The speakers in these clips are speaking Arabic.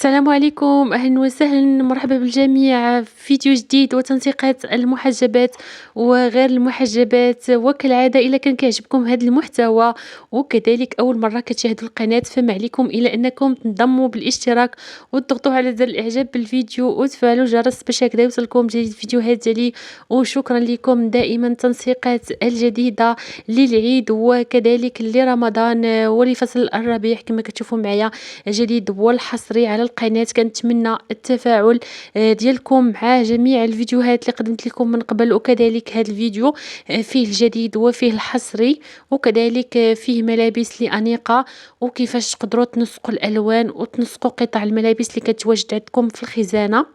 السلام عليكم، أهلا وسهلا، مرحبا بالجميع في فيديو جديد وتنسيقات المحجبات وغير المحجبات. وكالعادة إلا كان كيعجبكم هذا المحتوى وكذلك أول مرة كتشاهدوا القناة فما عليكم إلا أنكم تنضموا بالاشتراك وتضغطوا على زر الإعجاب بالفيديو وتفعلوا الجرس باش هكذا يوصلكم جديد الفيديوهات ديالي. وشكرا لكم دائما، تنسيقات الجديدة للعيد وكذلك لرمضان ولفصل الربيع كما كتشوفوا معايا جديد والحصري على القناة. كنتمنى التفاعل ديالكم مع جميع الفيديوهات اللي قدمت لكم من قبل، وكذلك هذا الفيديو فيه الجديد وفيه الحصري وكذلك فيه ملابس لأنيقة وكيفاش تقدروا تنسقوا الألوان وتنسقوا قطع الملابس اللي كتواجد عندكم في الخزانة.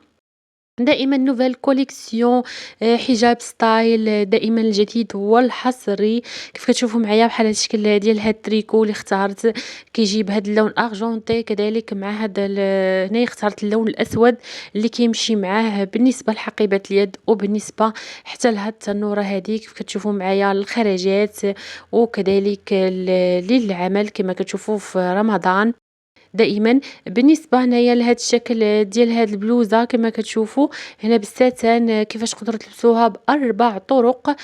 دائما نوفيل كوليكسيون، حجاب ستايل، دائما الجديد والحصري. كيف كتشوفوا معايا بحال هاد الشكل ديال هاد التريكو اللي اختارت كيجي بهاد اللون ارجونتي، كذلك مع هذا هنايا اختارت اللون الاسود اللي كيمشي معاه بالنسبه لحقيبه اليد وبالنسبه حتى لهاد التنوره هذه. كيف كتشوفوا معايا الخرجات وكذلك للعمل كما كتشوفوا في رمضان. دائما بالنسبه هنايا لهذا الشكل ديال هاد البلوزه كما كتشوفوا هنا بالستان، كيفاش تقدروا تلبسوها باربع طرق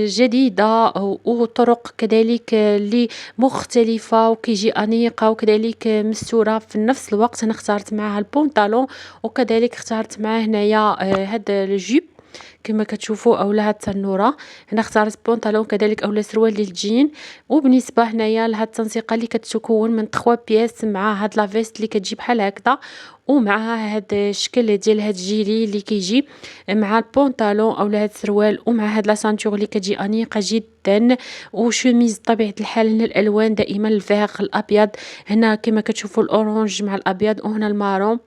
جديده وطرق كذلك اللي مختلفه وكيجي انيقه وكذلك مستوره في نفس الوقت. انا اختارت معها البنطلون وكذلك اختارت معاه هنايا هاد الجيب كما كتشوفوا اولا هاد التنوره. هنا اختارت بنطلون كذلك اولا سروال ديال الجين. وبالنسبه هنايا لهاد التنسيقه اللي كتكون من 3 بياس مع هاد لافيست اللي كتجي بحال هكذا ومعها هاد الشكل ديال هاد الجيلي اللي كيجي مع البنطلون اولا هاد السروال ومع هاد لا سانتور اللي كتجي انيقه جدا. وشوميز بطبيعه الحال هنا الالوان دائما الفيغ الابيض، هنا كما كتشوفوا الاورانج مع الابيض وهنا المارون.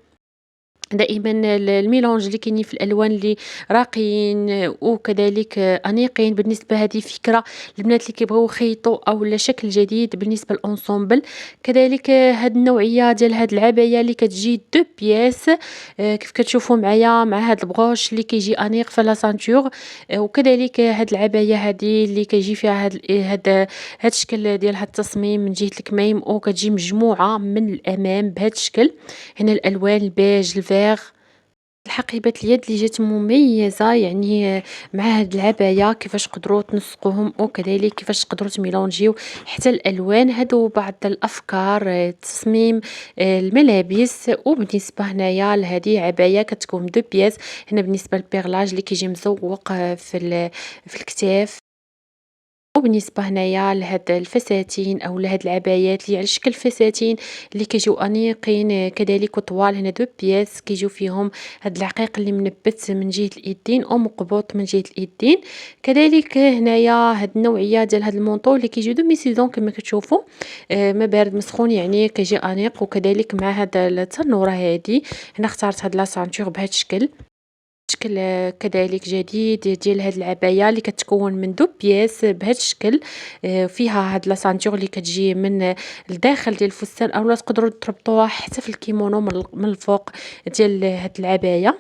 دائما الميلونج اللي كاينين في الالوان اللي راقيين وكذلك انيقين. بالنسبه هذه فكره البنات اللي كيبغيو يخيطوا او لا شكل جديد بالنسبه للانسومبل. كذلك هاد النوعيه ديال هاد العبايه اللي كتجي دو بياس، كيف كتشوفوا معايا مع هاد البغوش اللي كيجي انيق في لا سانتور. وكذلك هاد العبايه هذه اللي كيجي فيها هاد الشكل ديال هاد التصميم من جهه الكميم وكتجي مجموعه من الامام بهذا الشكل. هنا الالوان البيج الفيغ، الحقيبة اليد اللي جات مميزة يعني مع هاد العباية كيفاش تقدروا تنسقوهم وكذلك كيفاش تقدروا تميلونجيو حتى الالوان. هادو بعض الافكار تصميم الملابس. وبالنسبه هنايا لهذه عبايه كتكون دو بياس، هنا بالنسبه للبيغلاج اللي كيجي مزوق في الكتاف. وبالنسبة هنايا لهاد الفساتين أو لهاد العبايات اللي على شكل فساتين اللي كيجيو أنيقين كذلك وطوال، هنا دو بياس كيجيو فيهم هاد العقيق اللي منبت من جهة اليدين أو مقبوط من جهة اليدين. كذلك هنايا هاد النوعية ديال هاد المونطو اللي كيجيو دومي سيزون كما كتشوفوا، ما بارد مسخون يعني كيجي أنيق وكذلك مع هاد التنورة هادي. هنا اختارت هاد لا سانتور بهاد الشكل، شكل كذلك جديد ديال هاد العباية اللي كتكون من دو بياس بهذا الشكل. فيها هاد لا سانتور اللي كتجي من الداخل ديال الفستان اولا تقدروا تربطوها حتى في الكيمونو من الفوق ديال هاد العباية،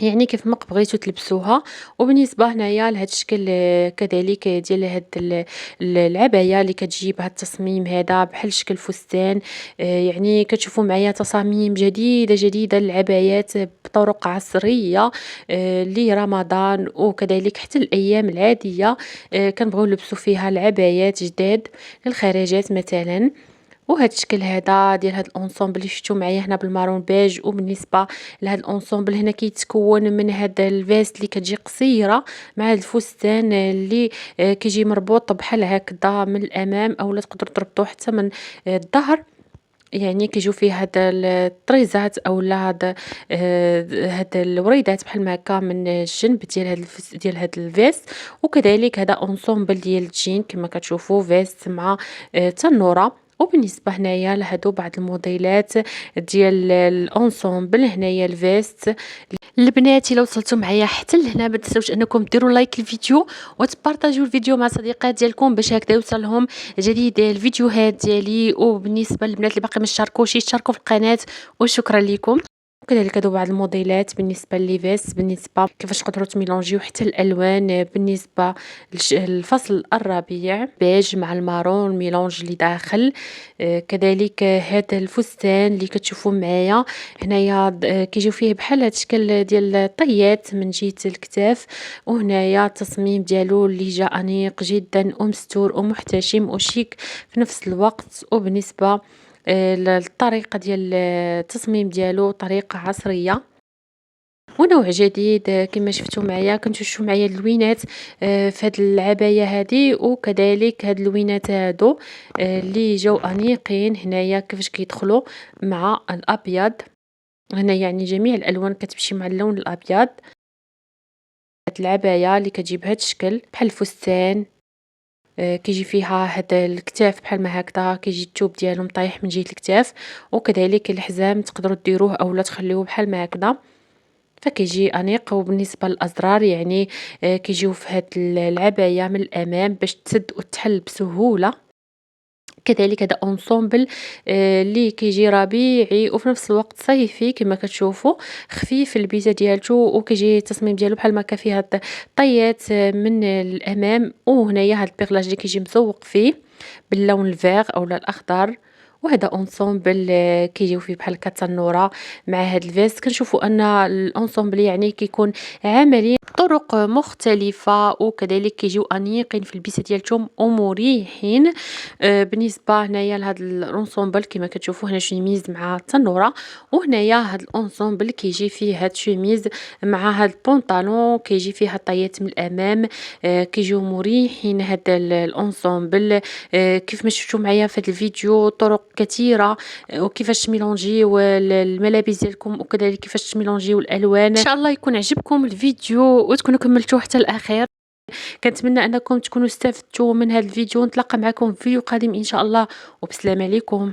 يعني كيف ما بغيتو تلبسوها. وبالنسبه هنايا لهاد الشكل كذلك ديال هاد العبايه اللي كتجي بهاد التصميم هذا بحال شكل فستان. يعني كتشوفوا معايا تصاميم جديده للعبايات بطرق عصريه لرمضان وكذلك حتى الايام العاديه. كنبغيو نلبسوا فيها العبايات جداد للخارجات مثلا. وهاد الشكل هذا ديال هاد الانسومبل اللي شفتو معايا هنا بالمارون بيج. وبالنسبه لهاد الانسومبل هنا كيتكون من هاد الفيست اللي كتجي قصيره مع هاد الفستان اللي كيجي مربوط بحال هكذا من الامام اولا تقدروا تربطوه حتى من الظهر. يعني كيجيو فيه هاد الطريزات اولا هاد الوريدات بحال ما هكا من الجنب ديال ديال هاد الفيست. وكذلك هذا انسومبل ديال الجين كما كتشوفوا فيست مع تنوره. وبالنسبه هنايا لهادو بعض الموديلات ديال الانسومبل، هنايا الفيست. البنات الا وصلتوا معايا حتى لهنا ما تنساوش انكم ديروا لايك للفيديو وتبارطاجيو الفيديو مع صديقات ديالكم باش هكذا يوصلهم جديد الفيديوهات ديالي. وبالنسبه للبنات اللي باقي ما اشتركوش يشتركوا في القناه. وشكرا لكم. وكذلك هادو بعض الموديلات بالنسبة لليفيس، بالنسبة كيفاش تقدروا تميلونجيو حتى الألوان. بالنسبة الفصل الربيع بيج مع المارون ميلونج اللي داخل. كذلك هاد الفستان اللي كتشوفوه معايا هنايا كيجيو فيه بحال هاد الشكل ديال الطيات من جهة الكتاف، وهنايا التصميم ديالو اللي جا أنيق جدًا ومستور ومحتشم وشيك في نفس الوقت. وبالنسبة الطريقة ديال التصميم ديالو طريقة عصرية ونوع جديد. كما شفتوا معايا كنتو تشوفوا معايا اللوينات في هاد العباية هادي، وكذلك هاد اللوينات هادو اللي جاو انيقين هنايا كيفاش كيدخلوا مع الابيض. هنا يعني جميع الالوان كتمشي مع اللون الابيض. هاد العباية اللي كتجي بهاد الشكل بحال الفستان، كيجي فيها هاد الكتاف بحال ما هكذا، كيجي الثوب ديالو مطيح من جهة الكتاف، وكذلك الحزام تقدروا ديروه اولا تخليوه بحال ما هكذا فكيجي انيق. وبالنسبه للازرار يعني كيجيو في هاد العبايه من الامام باش تسد وتحل بسهوله. كذلك هذا اونصومبل اللي كيجي ربيعي وفي نفس الوقت صيفي كما كتشوفوا، خفيف البيزا ديالته وكيجي التصميم ديالو بحال ما كان فيه هاد الطيات من الامام، وهنايا هاد البيغلاج اللي كيجي مزوق فيه باللون الفيغ اولا الاخضر. وهذا اونصومبل كيجيو فيه بحال التنوره مع هاد الفيست. كنشوفوا ان الاونصومبل يعني كيكون عملي طرق مختلفة، وكذلك كيجيو انيقين في البيسة ديالتهم ومريحين. بالنسبة هنايا لهاد الانصومبل كما كتشوفوا هنا شوميز مع التنورة، وهنايا هاد الانصومبل كيجي فيه هاد شوميز مع هاد البنطالون كيجي فيه هاد الطيات من الامام. كيجيو مريحين هاد الانصومبل. كيف ما شفتوا معايا في هاد الفيديو طرق كثيرة وكيفاش تميلونجيو الملابس ديالكم، وكذلك كيفاش تميلونجيو الالوان. ان شاء الله يكون عجبكم الفيديو وتكونوا كملتوه حتى الاخير. كنتمنى انكم تكونوا استفدتوا من هذا الفيديو. نتلاقى معكم في فيديو قادم ان شاء الله، وبسلام عليكم.